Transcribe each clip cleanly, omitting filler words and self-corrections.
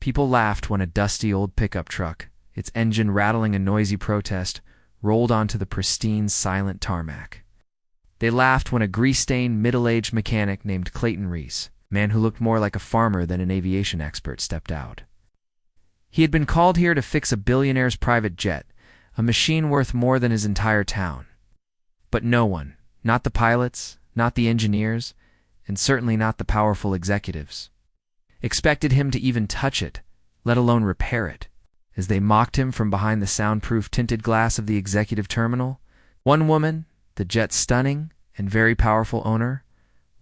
People laughed when a dusty old pickup truck, its engine rattling a noisy protest, rolled onto the pristine, silent tarmac. They laughed when a grease-stained, middle-aged mechanic named Clayton Reese, a man who looked more like a farmer than an aviation expert, stepped out. He had been called here to fix a billionaire's private jet, a machine worth more than his entire town. But no one, not the pilots, not the engineers, and certainly not the powerful executives, expected him to even touch it, let alone repair it. As they mocked him from behind the soundproof tinted glass of the executive terminal, one woman, the jet's stunning and very powerful owner,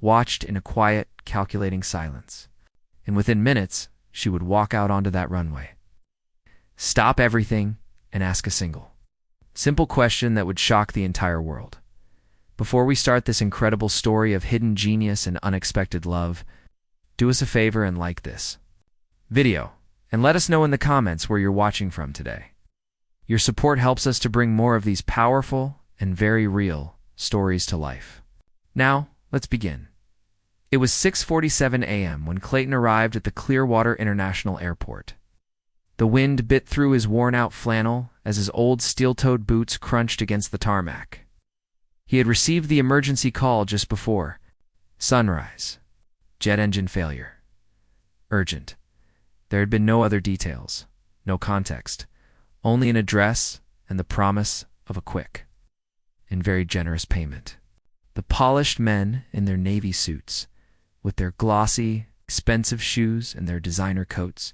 watched in a quiet, calculating silence. And within minutes, she would walk out onto that runway. Stop everything and ask a simple question that would shock the entire world. Before we start this incredible story of hidden genius and unexpected love, do us a favor and like this video, and let us know in the comments where you're watching from today. Your support helps us to bring more of these powerful and very real stories to life. Now, let's begin. It was 6:47 a.m. when Clayton arrived at the Clearwater International Airport. The wind bit through his worn-out flannel as his old steel-toed boots crunched against the tarmac. He had received the emergency call just before sunrise. Jet engine failure. Urgent. There had been no other details, no context, only an address and the promise of a quick and very generous payment. The polished men in their navy suits, with their glossy, expensive shoes and their designer coats,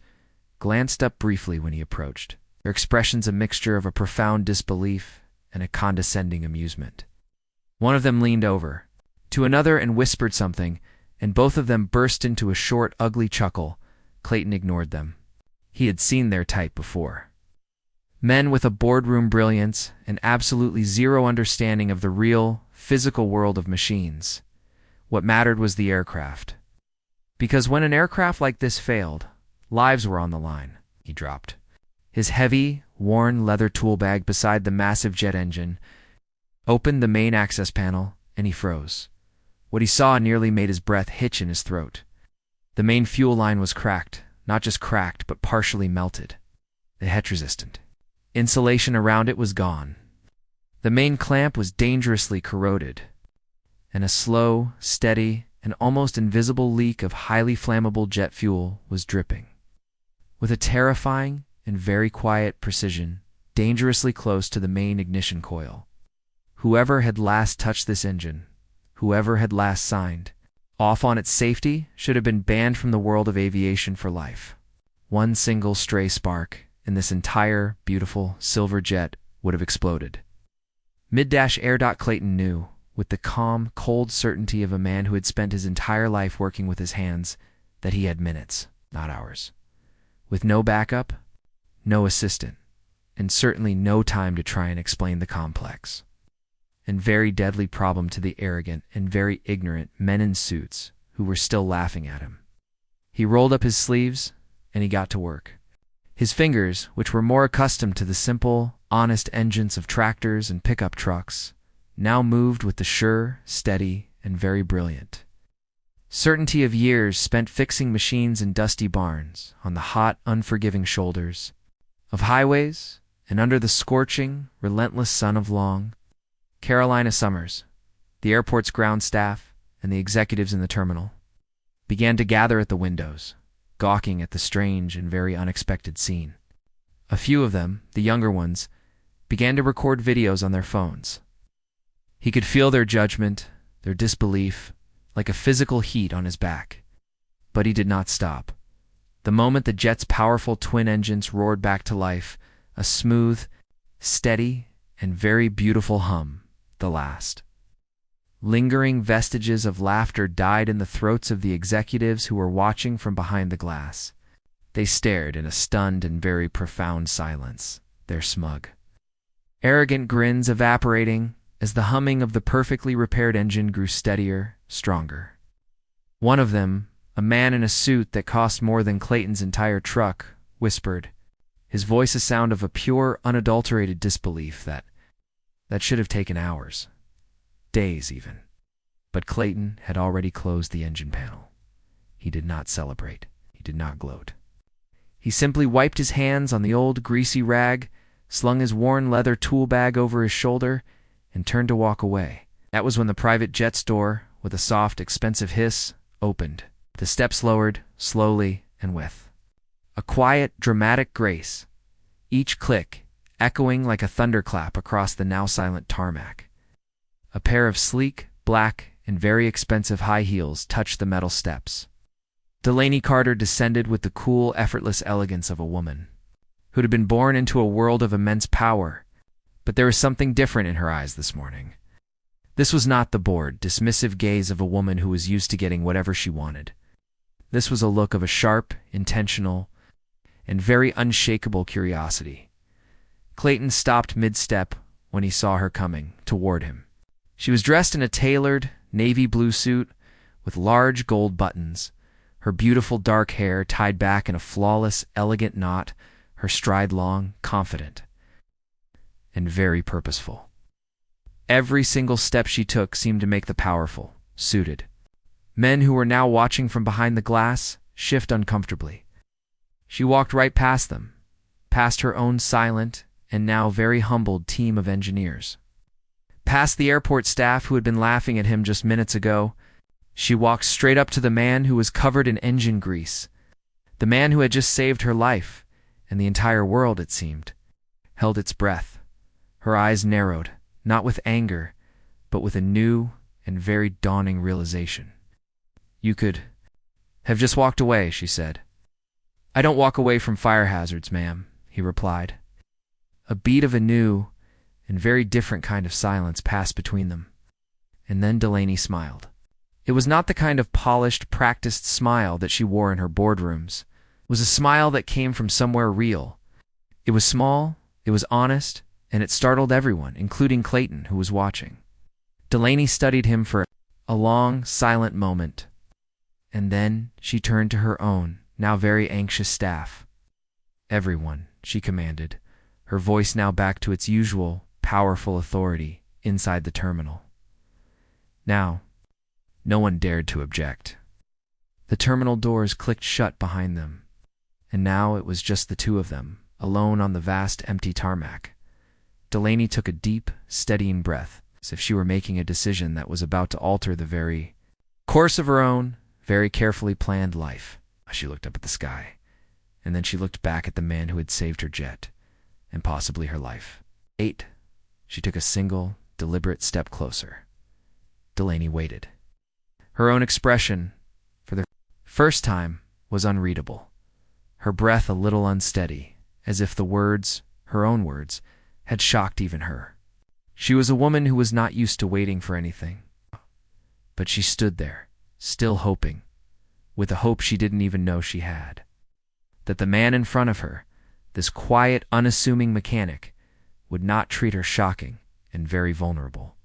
glanced up briefly when he approached, their expressions a mixture of a profound disbelief and a condescending amusement. One of them leaned over to another and whispered something, and both of them burst into a short, ugly chuckle. Clayton ignored them. He had seen their type before. Men with a boardroom brilliance and absolutely zero understanding of the real, physical world of machines. What mattered was the aircraft. Because when an aircraft like this failed, lives were on the line. He dropped his heavy, worn leather tool bag beside the massive jet engine, opened the main access panel, and he froze. What he saw nearly made his breath hitch in his throat. The main fuel line was cracked, not just cracked, but partially melted. The heat-resistant insulation around it was gone. The main clamp was dangerously corroded, and a slow, steady, and almost invisible leak of highly flammable jet fuel was dripping, with a terrifying and very quiet precision, dangerously close to the main ignition coil. Whoever had last touched this engine, whoever had last signed off on its safety, should have been banned from the world of aviation for life. One single stray spark, and this entire, beautiful, silver jet would have exploded. Mid-air. Clayton knew, with the calm, cold certainty of a man who had spent his entire life working with his hands, that he had minutes, not hours. With no backup, no assistant, and certainly no time to try and explain the complex and very deadly problem to the arrogant and very ignorant men in suits who were still laughing at him. He rolled up his sleeves, and he got to work. His fingers, which were more accustomed to the simple, honest engines of tractors and pickup trucks, now moved with the sure, steady, and very brilliant certainty of years spent fixing machines in dusty barns, on the hot, unforgiving shoulders of highways, and under the scorching, relentless sun of long Carolina summers. The airport's ground staff and the executives in the terminal began to gather at the windows, gawking at the strange and very unexpected scene. A few of them, the younger ones, began to record videos on their phones. He could feel their judgment, their disbelief, like a physical heat on his back. But he did not stop. The moment the jet's powerful twin engines roared back to life, a smooth, steady, and very beautiful hum, the last lingering vestiges of laughter died in the throats of the executives who were watching from behind the glass. They stared in a stunned and very profound silence, their smug, arrogant grins evaporating as the humming of the perfectly repaired engine grew steadier, stronger. One of them, a man in a suit that cost more than Clayton's entire truck, whispered, his voice a sound of a pure, unadulterated disbelief that should have taken hours, days even. But Clayton had already closed the engine panel. He did not celebrate. He did not gloat. He simply wiped his hands on the old greasy rag, slung his worn leather tool bag over his shoulder, and turned to walk away. That was when the private jet's door, with a soft, expensive hiss, opened. The steps lowered, slowly and with a quiet, dramatic grace, each click echoing like a thunderclap across the now silent tarmac. A pair of sleek, black, and very expensive high heels touched the metal steps. Delaney Carter descended with the cool, effortless elegance of a woman who'd been born into a world of immense power, but there was something different in her eyes this morning. This was not the bored, dismissive gaze of a woman who was used to getting whatever she wanted. This was a look of a sharp, intentional, and very unshakable curiosity. Clayton stopped mid-step when he saw her coming toward him. She was dressed in a tailored, navy blue suit with large gold buttons, her beautiful dark hair tied back in a flawless, elegant knot, her stride long, confident, and very purposeful. Every single step she took seemed to make the powerful, suited men who were now watching from behind the glass shift uncomfortably. She walked right past them, past her own silent and now very humbled team of engineers. Past the airport staff who had been laughing at him just minutes ago, she walked straight up to the man who was covered in engine grease, the man who had just saved her life, and the entire world, it seemed, held its breath. Her eyes narrowed, not with anger, but with a new and very dawning realization. "You could have just walked away," she said. "I don't walk away from fire hazards, ma'am," he replied. A beat of a new and very different kind of silence passed between them, and then Delaney smiled. It was not the kind of polished, practiced smile that she wore in her boardrooms. It was a smile that came from somewhere real. It was small, it was honest, and it startled everyone, including Clayton, who was watching. Delaney studied him for a long, silent moment, and then she turned to her own, now very anxious staff. "Everyone," she commanded, her voice now back to its usual, powerful authority inside the terminal. Now, no one dared to object. The terminal doors clicked shut behind them, and now it was just the two of them, alone on the vast, empty tarmac. Delaney took a deep, steadying breath, as if she were making a decision that was about to alter the very course of her own, very carefully planned life. She looked up at the sky, and then she looked back at the man who had saved her jet, and possibly her life. 8. She took a single, deliberate step closer. Delaney waited. Her own expression, for the first time, was unreadable. Her breath a little unsteady, as if the words, her own words, had shocked even her. She was a woman who was not used to waiting for anything. But she stood there, still hoping, with a hope she didn't even know she had, that the man in front of her, this quiet, unassuming mechanic, would not treat her shocking and very vulnerable.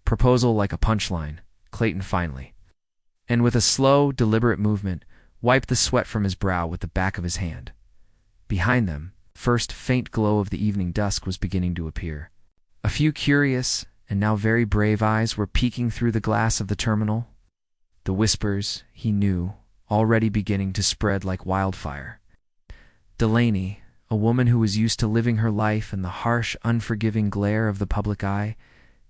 Proposal like a punchline, Clayton finally, and with a slow, deliberate movement, wiped the sweat from his brow with the back of his hand. Behind them, first faint glow of the evening dusk was beginning to appear. A few curious and now very brave eyes were peeking through the glass of the terminal, the whispers, he knew, already beginning to spread like wildfire. Delaney, a woman who was used to living her life in the harsh, unforgiving glare of the public eye,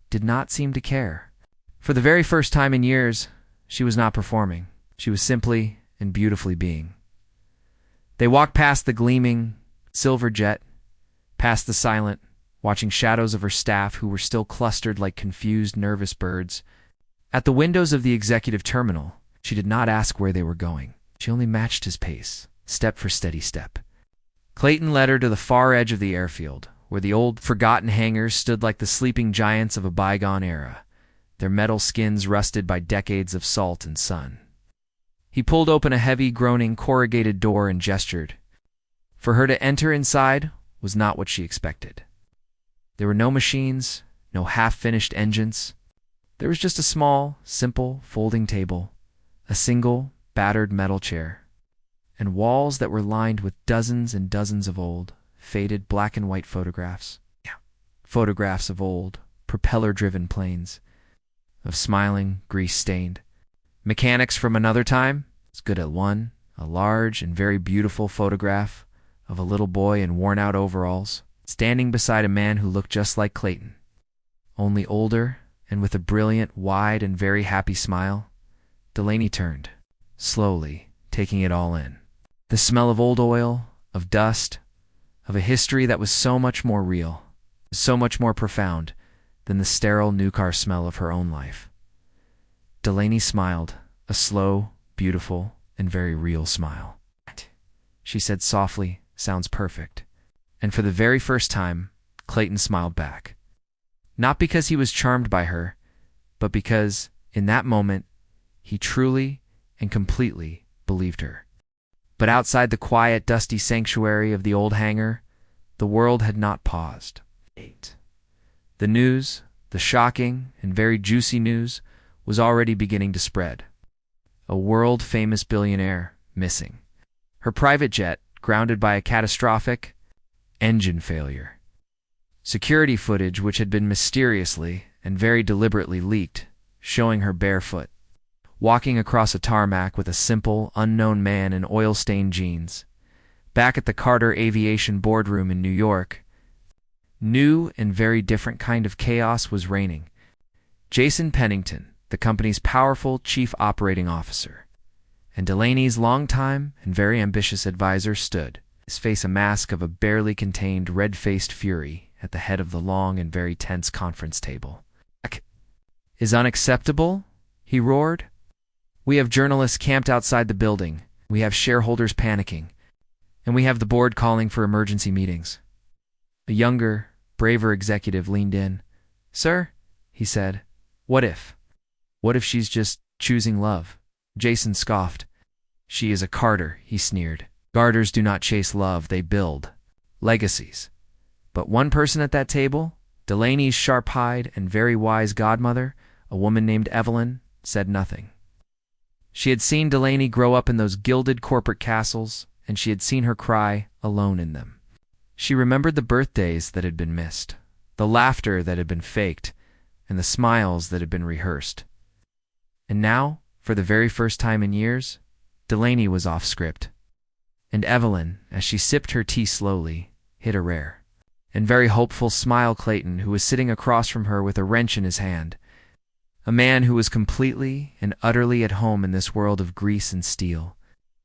did not seem to care. For the very first time in years, she was not performing. She was simply and beautifully being. They walked past the gleaming silver jet, past the silent, watching shadows of her staff who were still clustered like confused, nervous birds. At the windows of the executive terminal, she did not ask where they were going. She only matched his pace, step for steady step. Clayton led her to the far edge of the airfield, where the old, forgotten hangars stood like the sleeping giants of a bygone era, their metal skins rusted by decades of salt and sun. He pulled open a heavy, groaning, corrugated door and gestured. For her to enter inside was not what she expected. There were no machines, no half-finished engines. There was just a small, simple, folding table, a single, battered metal chair, and walls that were lined with dozens and dozens of old, faded black and white photographs. Photographs of old, propeller-driven planes, of smiling, grease-stained mechanics from another time. As good at one, a large and very beautiful photograph of a little boy in worn-out overalls, standing beside a man who looked just like Clayton, only older and with a brilliant, wide, and very happy smile. Delaney turned, slowly, taking it all in. The smell of old oil, of dust, of a history that was so much more real, so much more profound than the sterile new car smell of her own life. Delaney smiled, a slow, beautiful, and very real smile. She said softly, "Sounds perfect." And for the very first time, Clayton smiled back. Not because he was charmed by her, but because, in that moment, he truly and completely believed her. But outside the quiet, dusty sanctuary of the old hangar, the world had not paused. The news, the shocking and very juicy news, was already beginning to spread. A world-famous billionaire missing. Her private jet grounded by a catastrophic engine failure. Security footage which had been mysteriously and very deliberately leaked, showing her barefoot, walking across a tarmac with a simple, unknown man in oil-stained jeans. Back at the Carter Aviation boardroom in New York, new and very different kind of chaos was reigning. Jason Pennington, the company's powerful chief operating officer, and Delaney's longtime and very ambitious advisor stood, his face a mask of a barely contained red-faced fury at the head of the long and very tense conference table. "Is unacceptable?" he roared. "We have journalists camped outside the building, we have shareholders panicking, and we have the board calling for emergency meetings." A younger, braver executive leaned in. "Sir," he said, "what if? What if she's just choosing love?" Jason scoffed. "She is a Carter," he sneered. "Garters do not chase love, they build legacies." But one person at that table, Delaney's sharp-eyed and very wise godmother, a woman named Evelyn, said nothing. She had seen Delaney grow up in those gilded corporate castles, and she had seen her cry alone in them. She remembered the birthdays that had been missed, the laughter that had been faked, and the smiles that had been rehearsed. And now, for the very first time in years, Delaney was off script. And Evelyn, as she sipped her tea slowly, hid a rare and very hopeful smile. Clayton, who was sitting across from her with a wrench in his hand, a man who was completely and utterly at home in this world of grease and steel,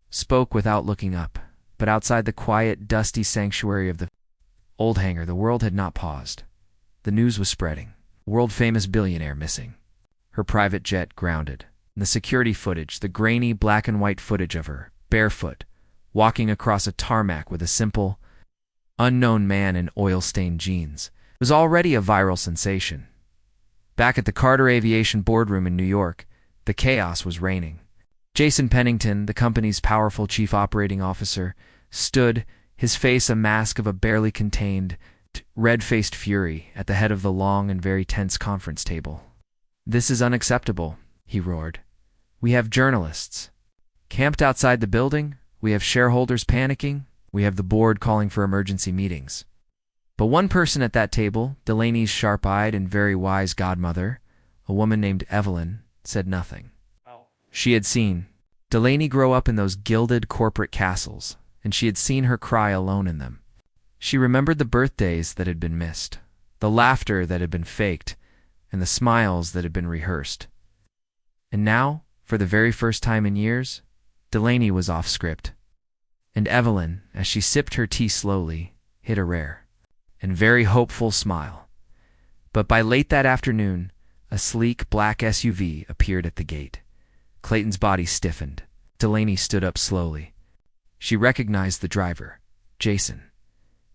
spoke without looking up. But outside the quiet, dusty sanctuary of the old hangar, the world had not paused. The news was spreading. World-famous billionaire missing. Her private jet grounded. And the security footage, the grainy black and white footage of her, barefoot, walking across a tarmac with a simple, unknown man in oil-stained jeans, was already a viral sensation. Back at the Carter Aviation boardroom in New York, the chaos was reigning. Jason Pennington, the company's powerful chief operating officer, stood, his face a mask of a barely contained, red-faced fury at the head of the long and very tense conference table. "This is unacceptable," he roared. "We have journalists camped outside the building, we have shareholders panicking, we have the board calling for emergency meetings." But one person at that table, Delaney's sharp-eyed and very wise godmother, a woman named Evelyn, said nothing. She had seen Delaney grow up in those gilded corporate castles, and she had seen her cry alone in them. She remembered the birthdays that had been missed, the laughter that had been faked, and the smiles that had been rehearsed. And now, for the very first time in years, Delaney was off script. And Evelyn, as she sipped her tea slowly, hid a rare and very hopeful smile. But by late that afternoon, a sleek black SUV appeared at the gate. Clayton's body stiffened. Delaney stood up slowly. She recognized the driver, Jason.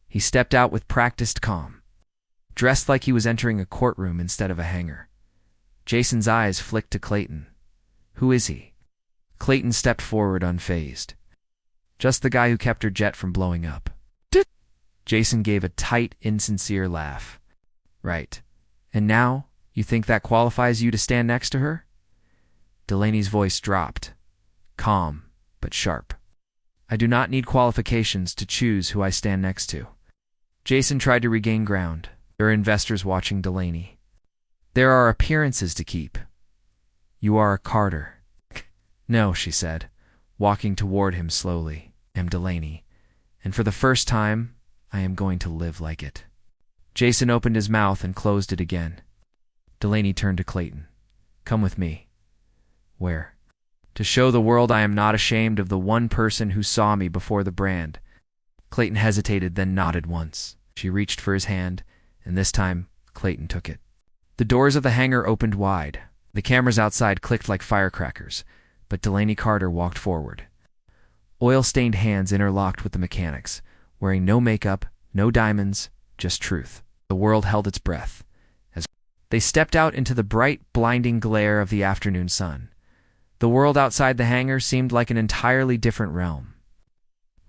He stepped out with practiced calm, dressed like he was entering a courtroom instead of a hangar. Jason's eyes flicked to Clayton. "Who is he?" Clayton stepped forward unfazed. "Just the guy who kept her jet from blowing up." Jason gave a tight, insincere laugh. "Right. And now, you think that qualifies you to stand next to her?" Delaney's voice dropped, calm but sharp. "I do not need qualifications to choose who I stand next to." Jason tried to regain ground. "There are investors watching, Delaney. There are appearances to keep. You are a Carter." "No," she said, walking toward him slowly. "I am Delaney, and for the first time, I am going to live like it. Jason opened his mouth and closed it again. Delaney turned to Clayton. Come with me. Where? To show the world I am not ashamed of the one person who saw me before the brand. Clayton hesitated, then nodded once. She reached for his hand, and this time, Clayton took it. The doors of the hangar opened wide. The cameras outside clicked like firecrackers, but Delaney Carter walked forward. Oil-stained hands interlocked with the mechanics, wearing no makeup, no diamonds, just truth. The world held its breath. As they stepped out into the bright, blinding glare of the afternoon sun, the world outside the hangar seemed like an entirely different realm.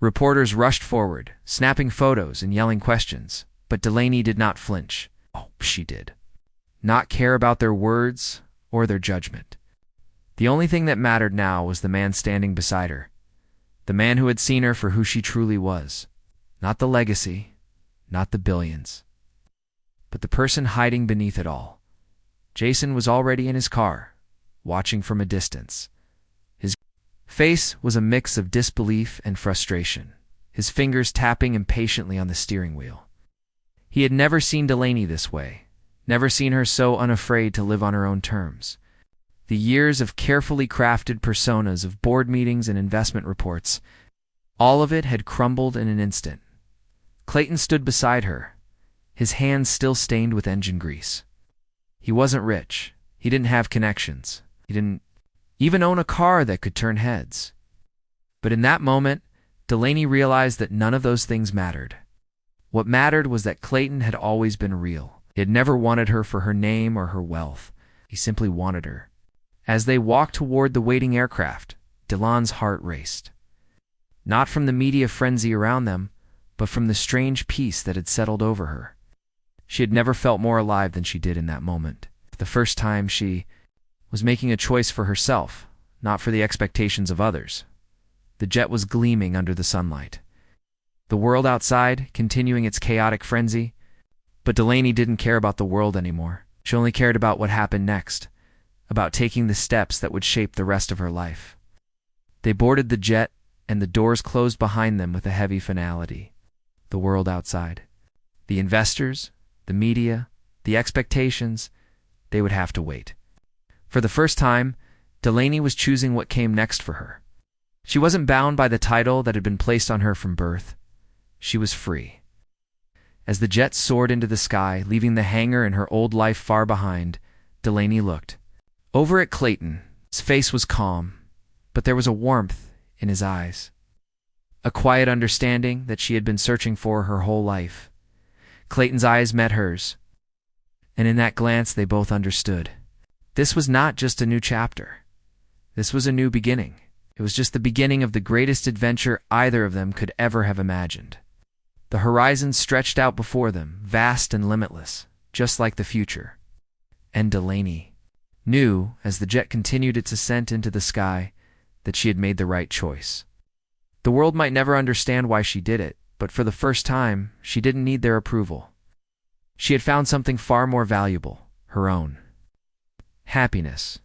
Reporters rushed forward, snapping photos and yelling questions, but Delaney did not flinch. Oh, she did. Not care about their words or their judgment. The only thing that mattered now was the man standing beside her, the man who had seen her for who she truly was. Not the legacy, not the billions, but the person hiding beneath it all. Jason was already in his car, watching from a distance. His face was a mix of disbelief and frustration, his fingers tapping impatiently on the steering wheel. He had never seen Delaney this way, never seen her so unafraid to live on her own terms. The years of carefully crafted personas of board meetings and investment reports, all of it had crumbled in an instant. Clayton stood beside her, his hands still stained with engine grease. He wasn't rich. He didn't have connections. He didn't even own a car that could turn heads. But in that moment, Delaney realized that none of those things mattered. What mattered was that Clayton had always been real. He had never wanted her for her name or her wealth. He simply wanted her. As they walked toward the waiting aircraft, Delon's heart raced. Not from the media frenzy around them, but from the strange peace that had settled over her. She had never felt more alive than she did in that moment. For the first time, she was making a choice for herself, not for the expectations of others. The jet was gleaming under the sunlight. The world outside, continuing its chaotic frenzy. But Delaney didn't care about the world anymore. She only cared about what happened next, about taking the steps that would shape the rest of her life. They boarded the jet, and the doors closed behind them with a heavy finality. The world outside. The investors, the media, the expectations, they would have to wait. For the first time, Delaney was choosing what came next for her. She wasn't bound by the title that had been placed on her from birth. She was free. As the jet soared into the sky, leaving the hangar and her old life far behind, Delaney looked. Over at Clayton, his face was calm, but there was a warmth in his eyes. A quiet understanding that she had been searching for her whole life. Clayton's eyes met hers, and in that glance they both understood. This was not just a new chapter. This was a new beginning. It was just the beginning of the greatest adventure either of them could ever have imagined. The horizon stretched out before them, vast and limitless, just like the future. And Delaney knew, as the jet continued its ascent into the sky, that she had made the right choice. The world might never understand why she did it, but for the first time, she didn't need their approval. She had found something far more valuable, her own. Happiness.